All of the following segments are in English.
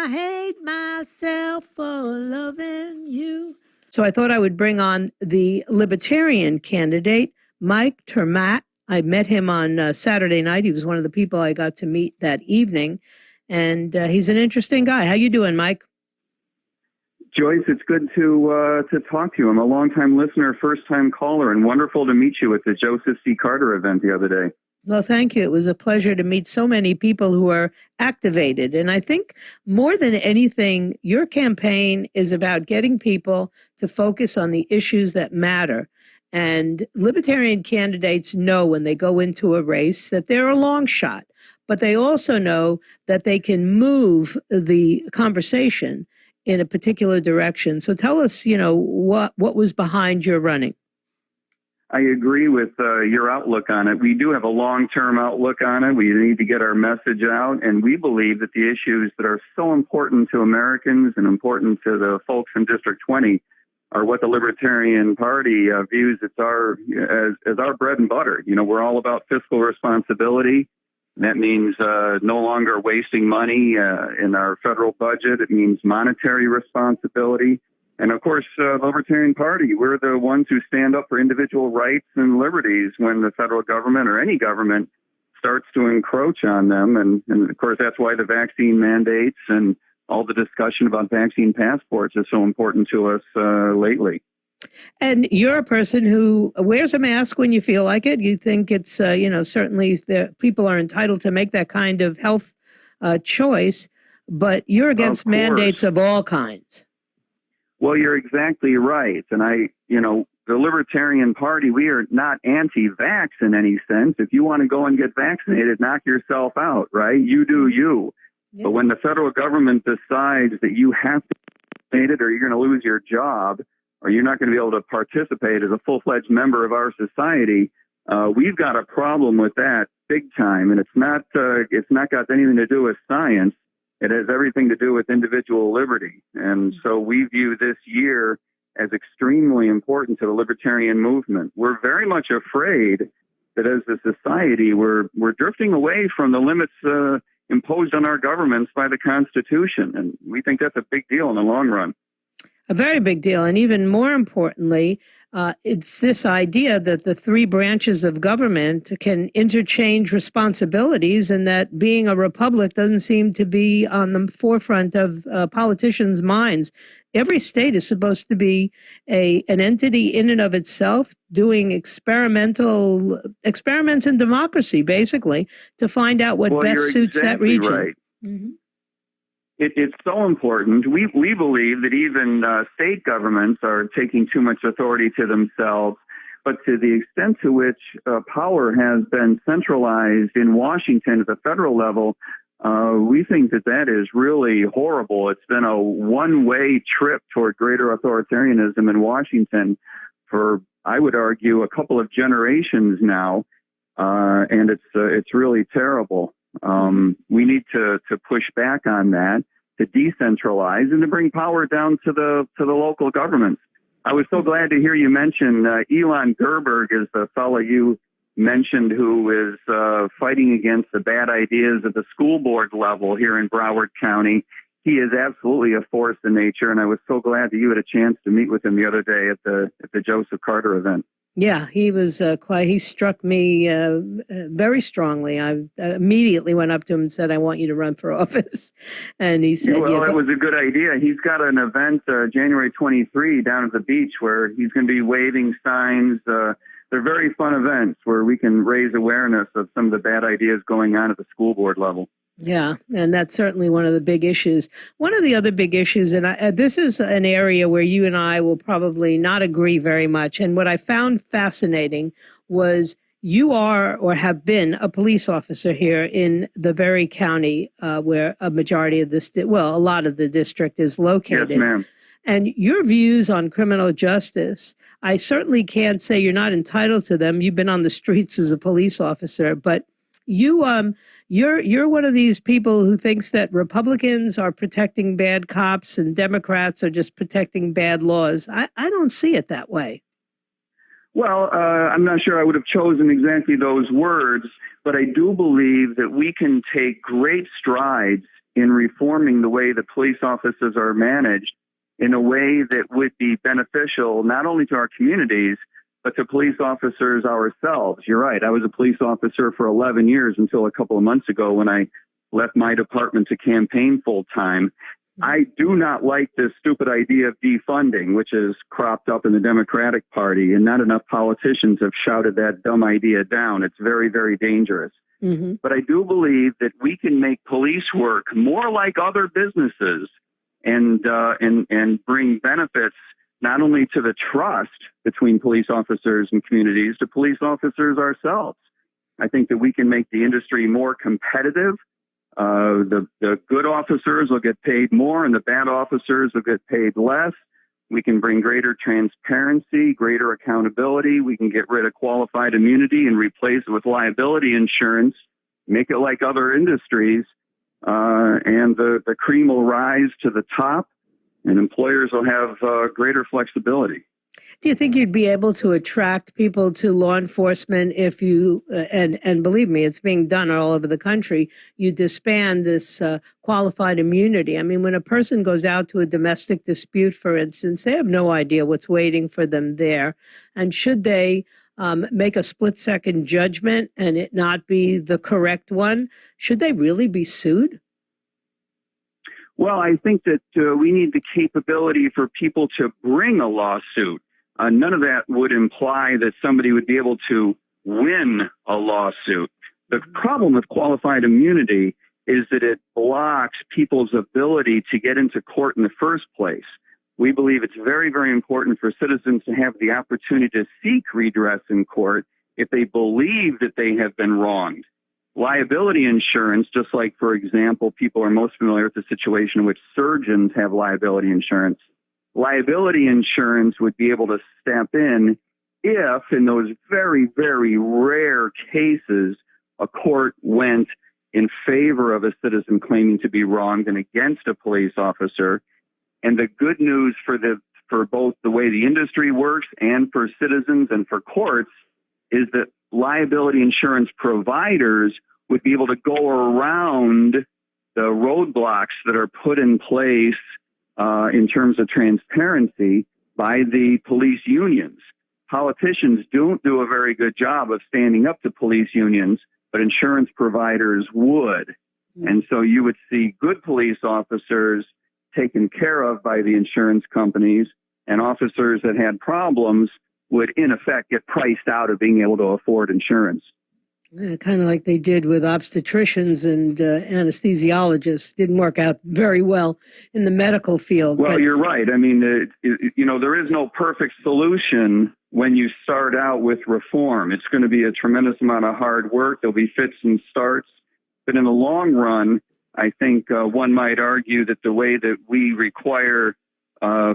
I hate myself for loving you. So I thought I would bring on the Libertarian candidate, ter Maat. I met him on Saturday night. He was one of the people I got to meet that evening. And he's an interesting guy. How you doing, Mike? Joyce, it's good to talk to you. I'm a longtime listener, first-time caller, and wonderful to meet you at the Joseph C. Carter event the other day. Well, thank you. It was a pleasure to meet so many people who are activated. And I think more than anything, your campaign is about getting people to focus on the issues that matter. And Libertarian candidates know when they go into a race that they're a long shot, but they also know that they can move the conversation in a particular direction. So tell us, what was behind your running? I agree with your outlook on it. We do have a long-term outlook on it. We need to get our message out, and we believe that the issues that are so important to Americans and important to the folks in District 20 are what the Libertarian Party views as our bread and butter. We're all about fiscal responsibility. That means no longer wasting money in our federal budget. It means monetary responsibility. And of course, the Libertarian Party, we're the ones who stand up for individual rights and liberties when the federal government or any government starts to encroach on them. And of course, that's why the vaccine mandates and all the discussion about vaccine passports is so important to us lately. And you're a person who wears a mask when you feel like it. You think it's, certainly people are entitled to make that kind of health choice, but you're against mandates of all kinds. Well, you're exactly right. And the Libertarian Party, we are not anti-vax in any sense. If you want to go and get vaccinated, knock yourself out, right? You do you. Yeah. But when the federal government decides that you have to get vaccinated or you're going to lose your job, or you're not going to be able to participate as a full-fledged member of our society, we've got a problem with that big time. And it's not got anything to do with science. It has everything to do with individual liberty. And so we view this year as extremely important to the libertarian movement. We're very much afraid that as a society, we're drifting away from the limits imposed on our governments by the Constitution. And we think that's a big deal in the long run. A very big deal. And even more importantly, it's this idea that the three branches of government can interchange responsibilities, and that being a republic doesn't seem to be on the forefront of politicians' minds. Every state is supposed to be an entity in and of itself, doing experiments in democracy, basically, to find out what best suits that region. Right. Mm-hmm. It's so important. We believe that even state governments are taking too much authority to themselves, but to the extent to which power has been centralized in Washington at the federal level, we think that is really horrible. It's been a one-way trip toward greater authoritarianism in Washington for, I would argue, a couple of generations now, and it's really terrible. We need to push back on that, to decentralize and to bring power down to the local governments. I was so glad to hear you mention Elon Gerberg is the fellow you mentioned who is fighting against the bad ideas at the school board level here in Broward County. He is absolutely a force in nature, and I was so glad that you had a chance to meet with him the other day at the Joseph Carter event. Yeah, he was he struck me very strongly. I immediately went up to him and said, I want you to run for office. And he said, well, that was a good idea. He's got an event January 23 down at the beach where he's going to be waving signs. They're very fun events where we can raise awareness of some of the bad ideas going on at the school board level. Yeah, and that's certainly one of the big issues. One of the other big issues, and this is an area where you and I will probably not agree very much. And what I found fascinating was you are or have been a police officer here in the very county where a majority of a lot of the district is located. Yes, ma'am. And your views on criminal justice, I certainly can't say you're not entitled to them. You've been on the streets as a police officer, but you're one of these people who thinks that Republicans are protecting bad cops and Democrats are just protecting bad laws. I don't see it that way. Well, I'm not sure I would have chosen exactly those words, but I do believe that we can take great strides in reforming the way the police offices are managed in a way that would be beneficial not only to our communities, but to police officers ourselves. You're right. I was a police officer for 11 years until a couple of months ago when I left my department to campaign full time. I do not like this stupid idea of defunding, which is cropped up in the Democratic Party, and not enough politicians have shouted that dumb idea down. It's very, very dangerous. Mm-hmm. But I do believe that we can make police work more like other businesses and bring benefits not only to the trust between police officers and communities, to police officers ourselves. I think that we can make the industry more competitive. The good officers will get paid more and the bad officers will get paid less. We can bring greater transparency, greater accountability. We can get rid of qualified immunity and replace it with liability insurance, make it like other industries, and the cream will rise to the top, and employers will have greater flexibility. Do you think you'd be able to attract people to law enforcement if you, and believe me, it's being done all over the country, you disband this qualified immunity? I mean, when a person goes out to a domestic dispute, for instance, they have no idea what's waiting for them there. And should they make a split-second judgment and it not be the correct one, should they really be sued? Well, I think that we need the capability for people to bring a lawsuit. None of that would imply that somebody would be able to win a lawsuit. The problem with qualified immunity is that it blocks people's ability to get into court in the first place. We believe it's very, very important for citizens to have the opportunity to seek redress in court if they believe that they have been wronged. Liability insurance, just like, for example, people are most familiar with the situation in which surgeons have liability insurance. Liability insurance would be able to step in if, in those very, very rare cases, a court went in favor of a citizen claiming to be wronged and against a police officer. And the good news for both the way the industry works and for citizens and for courts is that liability insurance providers would be able to go around the roadblocks that are put in place in terms of transparency by the police unions. Politicians don't do a very good job of standing up to police unions, but insurance providers would. And so you would see good police officers taken care of by the insurance companies, and officers that had problems would, in effect, get priced out of being able to afford insurance. Kind of like they did with obstetricians and anesthesiologists. Didn't work out very well in the medical field. Well, you're right. I mean, there is no perfect solution when you start out with reform. It's going to be a tremendous amount of hard work. There'll be fits and starts. But in the long run, I think one might argue that the way that we require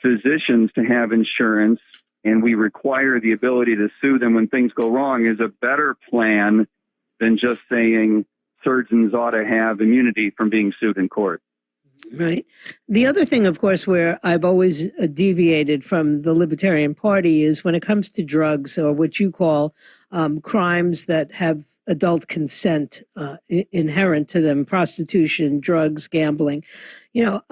physicians to have insurance and we require the ability to sue them when things go wrong is a better plan than just saying surgeons ought to have immunity from being sued in court. Right. The other thing, of course, where I've always deviated from the Libertarian Party is when it comes to drugs, or what you call crimes that have adult consent inherent to them: prostitution, drugs, gambling. You know,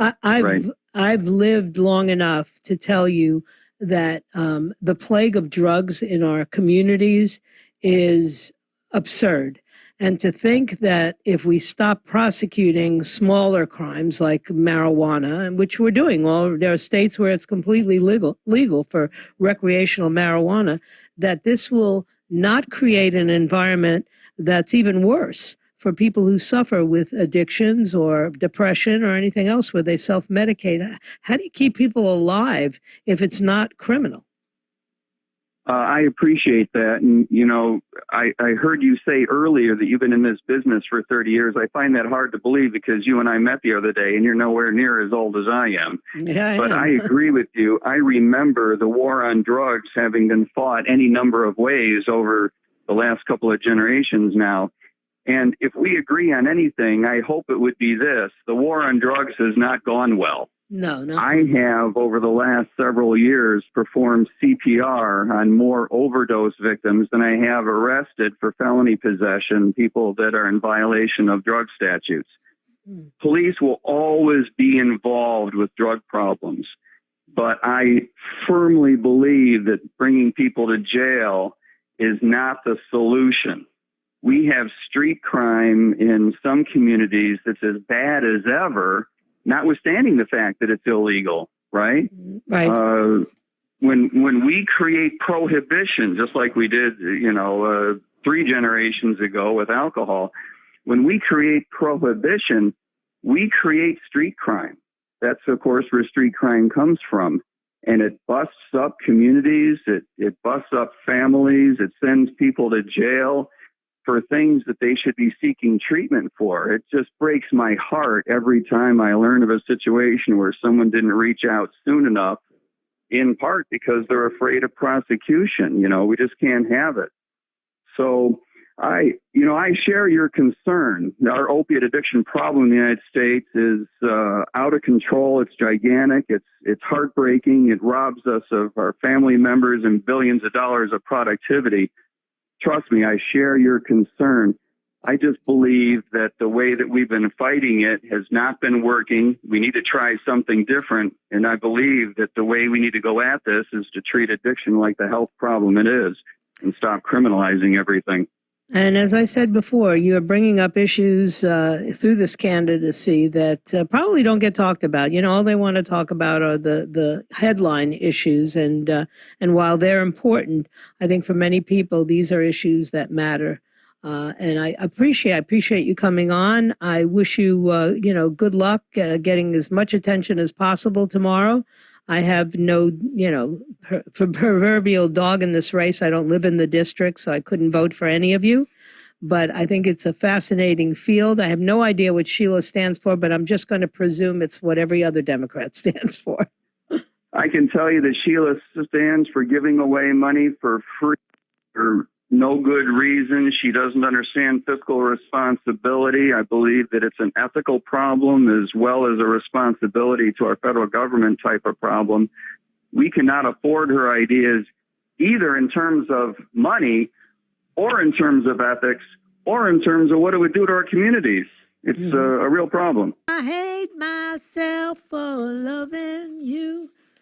I've lived long enough to tell you that the plague of drugs in our communities is absurd. And to think that if we stop prosecuting smaller crimes like marijuana, which we're doing, well, there are states where it's completely legal for recreational marijuana, that this will not create an environment that's even worse for people who suffer with addictions or depression or anything else where they self-medicate. How do you keep people alive if it's not criminal? I appreciate that. And, you know, I heard you say earlier that you've been in this business for 30 years. I find that hard to believe because you and I met the other day and you're nowhere near as old as I am. Yeah, but I agree with you. I remember the war on drugs having been fought any number of ways over the last couple of generations now. And if we agree on anything, I hope it would be this: the war on drugs has not gone well. No. I have, over the last several years, performed CPR on more overdose victims than I have arrested for felony possession, people that are in violation of drug statutes. Police will always be involved with drug problems. But I firmly believe that bringing people to jail is not the solution. We have street crime in some communities that's as bad as ever, notwithstanding the fact that it's illegal, right? Right. When we create prohibition, just like we did, 3 generations ago with alcohol, when we create prohibition, we create street crime. That's, of course, where street crime comes from. And it busts up communities. It busts up families. It sends people to jail for things that they should be seeking treatment for. It just breaks my heart every time I learn of a situation where someone didn't reach out soon enough, in part because they're afraid of prosecution. We just can't have it. So I share your concern. Our opiate addiction problem in the United States is out of control. It's gigantic. It's heartbreaking. It robs us of our family members and billions of dollars of productivity. Trust me, I share your concern. I just believe that the way that we've been fighting it has not been working. We need to try something different. And I believe that the way we need to go at this is to treat addiction like the health problem it is and stop criminalizing everything. And as I said before, you are bringing up issues through this candidacy that probably don't get talked about. All they want to talk about are the headline issues. And while they're important, I think for many people, these are issues that matter. And I appreciate you coming on. I wish you, good luck getting as much attention as possible tomorrow. I have no, proverbial dog in this race. I don't live in the district, so I couldn't vote for any of you. But I think it's a fascinating field. I have no idea what Sheila stands for, but I'm just going to presume it's what every other Democrat stands for. I can tell you that Sheila stands for giving away money for free for no good reason. She doesn't understand fiscal responsibility. I believe that it's an ethical problem as well as a responsibility to our federal government type of problem. We cannot afford her ideas either in terms of money or in terms of ethics or in terms of what it would do to our communities. It's a real problem. I hate myself for loving you.